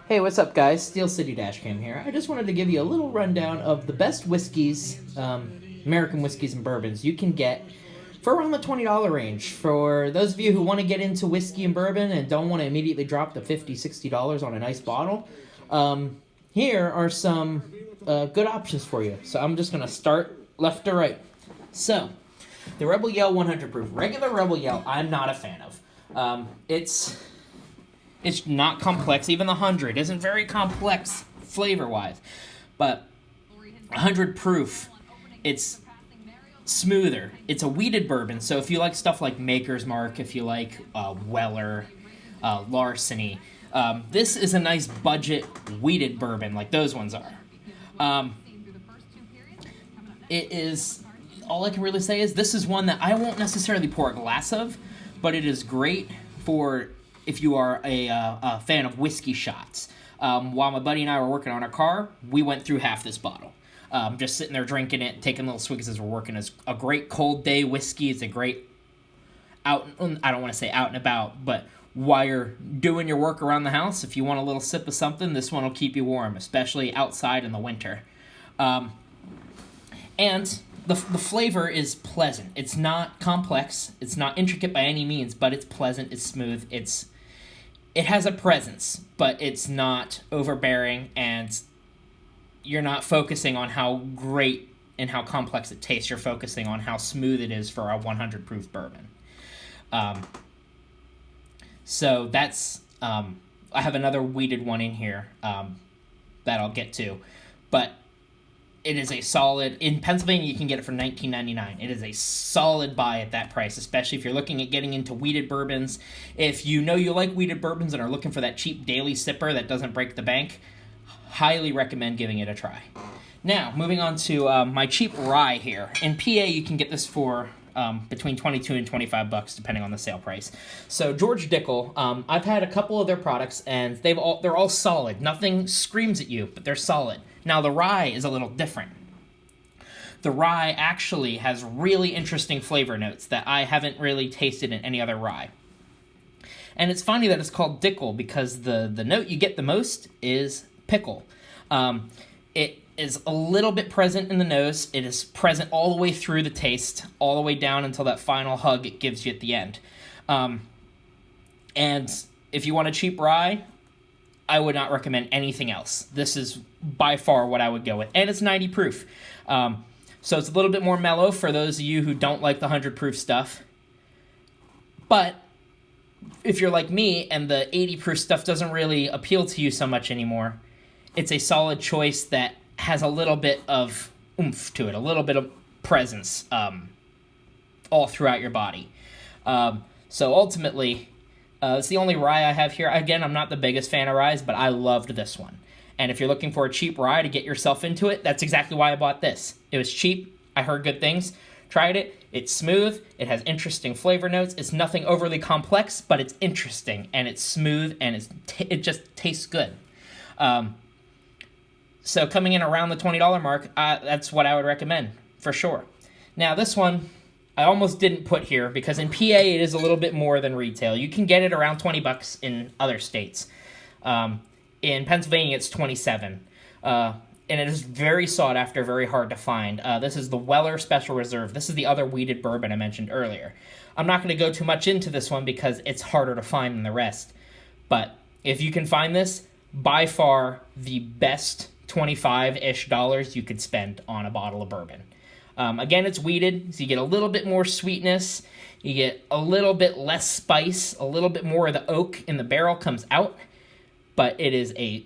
Hey, what's up, guys? Steel City Dashcam here. I just wanted to give you a little rundown of the best whiskeys, American whiskeys and bourbons you can get for around the $20 range. For those of you who want to get into whiskey and bourbon and don't want to immediately drop the $50, $60 on a nice bottle, here are some good options for you. So I'm just going to start left to right. So, the Rebel Yell 100 proof. Regular Rebel Yell, I'm not a fan of. It's not complex. Even the 100 isn't very complex flavor-wise. But 100 proof, it's smoother. It's a wheated bourbon, so if you like stuff like Maker's Mark, if you like Weller, Larceny, this is a nice budget wheated bourbon like those ones are. It is... All I can really say is this is one that I won't necessarily pour a glass of, but it is great for if you are a fan of whiskey shots. While my buddy and I were working on our car, we went through half this bottle. Just sitting there drinking it, taking little swigs as we're working. It's a great cold day whiskey. It's a great I don't want to say out and about, but while you're doing your work around the house, if you want a little sip of something, this one will keep you warm, especially outside in the winter. And the flavor is pleasant. It's not complex. It's not intricate by any means, but it's pleasant. It's smooth. It has a presence, but it's not overbearing, and you're not focusing on how great and how complex it tastes. You're focusing on how smooth it is for a 100 proof bourbon. So that's... I have another wheated one in here that I'll get to, but it is a solid... In Pennsylvania, you can get it for $19.99. It is a solid buy at that price, especially if you're looking at getting into wheated bourbons. If you know you like wheated bourbons and are looking for that cheap daily sipper that doesn't break the bank, highly recommend giving it a try. Now, moving on to my cheap rye here. In PA, you can get this for between $22 and $25, depending on the sale price. So George Dickel, I've had a couple of their products, and they're all solid. Nothing screams at you, but they're solid. Now, the rye is a little different. The rye actually has really interesting flavor notes that I haven't really tasted in any other rye. And it's funny that it's called Dickel because the note you get the most is pickle. It is a little bit present in the nose. It is present all the way through the taste, all the way down until that final hug it gives you at the end. And if you want a cheap rye, I would not recommend anything else. This is by far what I would go with. And it's 90 proof. So it's a little bit more mellow for those of you who don't like the 100 proof stuff. But if you're like me and the 80 proof stuff doesn't really appeal to you so much anymore, it's a solid choice that has a little bit of oomph to it, a little bit of presence all throughout your body. So ultimately, it's the only rye I have here. Again, I'm not the biggest fan of ryes, but I loved this one. And if you're looking for a cheap rye to get yourself into it, that's exactly why I bought this. It was cheap. I heard good things. Tried it. It's smooth. It has interesting flavor notes. It's nothing overly complex, but it's interesting, and it's smooth, and it just tastes good. So coming in around the $20 mark, that's what I would recommend, for sure. Now, this one I almost didn't put here because in PA it is a little bit more than retail. You can get it around $20 in other states. In Pennsylvania, it's $27. And it is very sought after, very hard to find. This is the Weller Special Reserve. This is the other wheated bourbon I mentioned earlier. I'm not going to go too much into this one because it's harder to find than the rest. But if you can find this, by far the best $25-ish you could spend on a bottle of bourbon. Again, it's wheated, so you get a little bit more sweetness. You get a little bit less spice. A little bit more of the oak in the barrel comes out. But it is a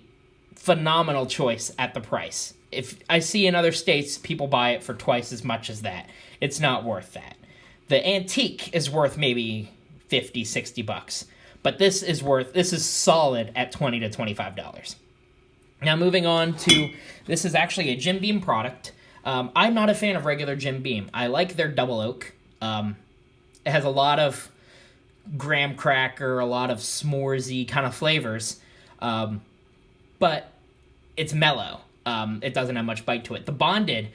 phenomenal choice at the price. If I see in other states, people buy it for twice as much as that. It's not worth that. The antique is worth maybe $50, $60. But this is solid at $20 to $25. Now moving on to, this is actually a Jim Beam product. I'm not a fan of regular Jim Beam. I like their double oak. It has a lot of graham cracker, a lot of s'moresy kind of flavors. But it's mellow. It doesn't have much bite to it. The bonded,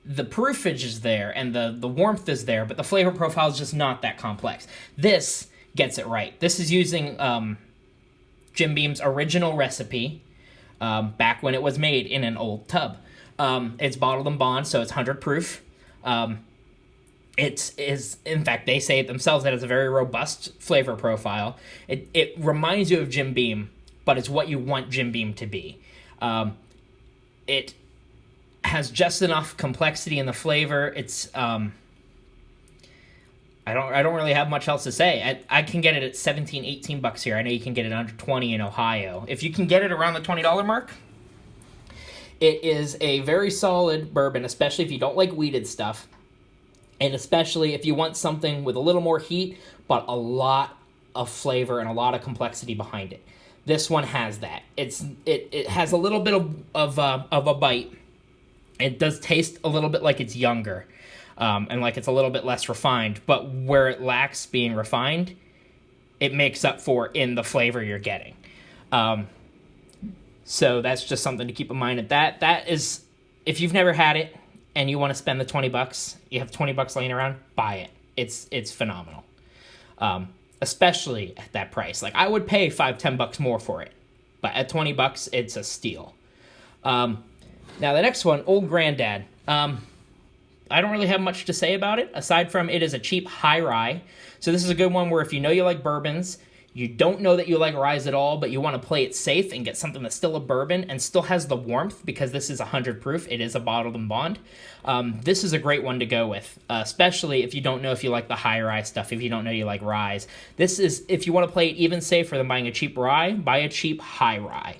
the proofage is there and the warmth is there, but the flavor profile is just not that complex. This gets it right. This is using Jim Beam's original recipe, back when it was made in an old tub. It's bottled and bond, so it's 100 proof. It is, in fact, they say it themselves that it's a very robust flavor profile. It reminds you of Jim Beam, but it's what you want Jim Beam to be. It has just enough complexity in the flavor. It's I don't really have much else to say. I can get it at $17-18 here. I know you can get it under $20 in Ohio. If you can get it around the $20 mark, it is a very solid bourbon, especially if you don't like weeded stuff, and especially if you want something with a little more heat, but a lot of flavor and a lot of complexity behind it. This one has that. It has a little bit of a bite. It does taste a little bit like it's younger, and like it's a little bit less refined, but where it lacks being refined, it makes up for in the flavor you're getting. So that's just something to keep in mind. That is, if you've never had it and you want to spend the $20, you have $20 laying around, buy it. It's phenomenal. Especially at that price. Like, I would pay $5-10 more for it, but at $20, it's a steal. Now the next one, Old Granddad. I don't really have much to say about it, aside from it is a cheap high rye. So this is a good one where if you know you like bourbons, you don't know that you like ryes at all, but you want to play it safe and get something that's still a bourbon and still has the warmth, because this is 100 proof. It is a bottled and bond. This is a great one to go with, especially if you don't know if you like the high rye stuff, if you don't know you like ryes. This is, if you want to play it even safer than buying a cheap rye, buy a cheap high rye,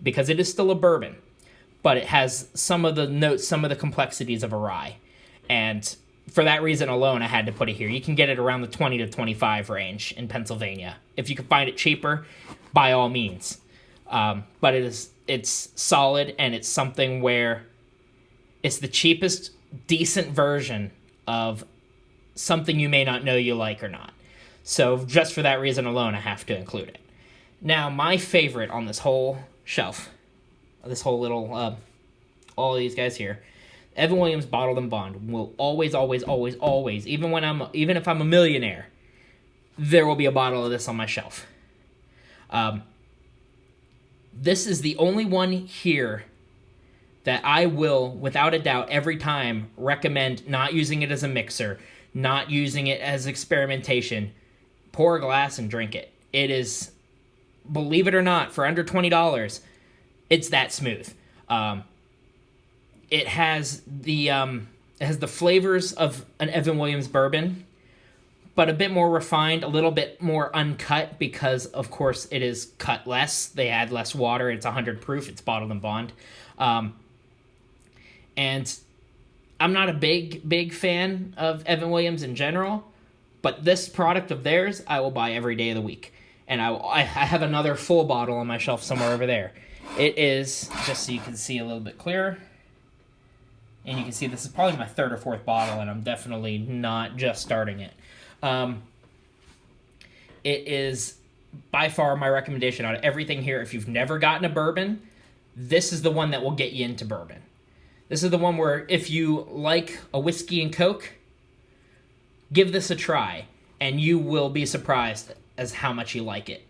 because it is still a bourbon, but it has some of the notes, some of the complexities of a rye. And for that reason alone, I had to put it here. You can get it around the 20 to 25 range in Pennsylvania. If you can find it cheaper, by all means. But it's solid, and it's something where it's the cheapest, decent version of something you may not know you like or not. So just for that reason alone, I have to include it. Now, my favorite on this whole shelf, this whole little, all of these guys here, Evan Williams Bottled and Bond will always, even if I'm a millionaire, there will be a bottle of this on my shelf. This is the only one here that I will, without a doubt, every time recommend not using it as a mixer, not using it as experimentation. Pour a glass and drink it. It is, believe it or not, for under $20, it's that smooth. It has the flavors of an Evan Williams bourbon, but a bit more refined, a little bit more uncut, because of course it is cut less. They add less water. It's 100 proof. It's bottled and bond. And I'm not a big fan of Evan Williams in general, but this product of theirs I will buy every day of the week. And I have another full bottle on my shelf somewhere over there. It is, just so you can see a little bit clearer, and you can see this is probably my third or fourth bottle, and I'm definitely not just starting it. It is by far my recommendation out of everything here. If you've never gotten a bourbon, this is the one that will get you into bourbon. This is the one where if you like a whiskey and Coke, give this a try, and you will be surprised as how much you like it,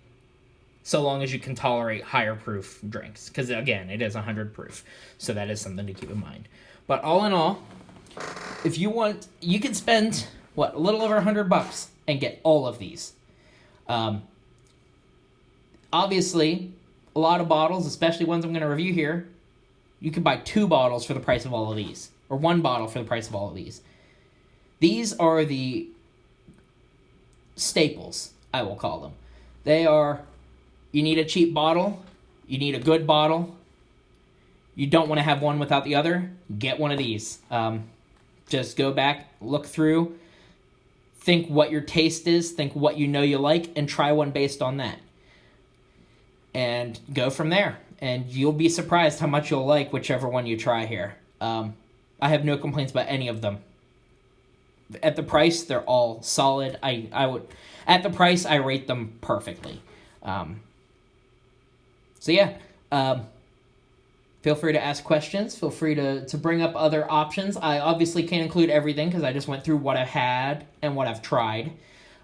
so long as you can tolerate higher proof drinks, because again, it is 100 proof, so that is something to keep in mind. But all in all, if you want, you can spend, a little over $100 and get all of these. Obviously, a lot of bottles, especially ones I'm going to review here, you can buy 2 bottles for the price of all of these, or 1 bottle for the price of all of these. These are the staples, I will call them. They are, you need a cheap bottle, you need a good bottle, you don't want to have one without the other, get one of these. Just go back, look through, think what your taste is, think what you know you like, and try one based on that. And go from there. And you'll be surprised how much you'll like whichever one you try here. I have no complaints about any of them. At the price, they're all solid. I would, at the price, I rate them perfectly. So yeah, feel free to ask questions. Feel free to bring up other options. I obviously can't include everything because I just went through what I've had and what I've tried.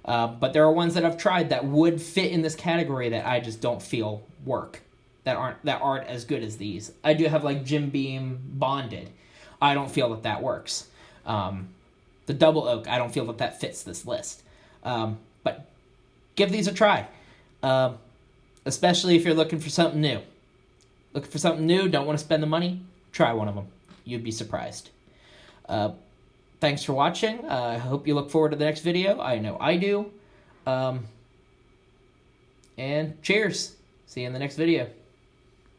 But there are ones that I've tried that would fit in this category that I just don't feel work, that aren't as good as these. I do have like Jim Beam Bonded. I don't feel that works. The Double Oak, I don't feel that fits this list. But give these a try, especially if you're looking for something new. Looking for something new, don't want to spend the money? Try one of them. You'd be surprised. Thanks for watching. I hope you look forward to the next video. I know I do. And cheers. See you in the next video.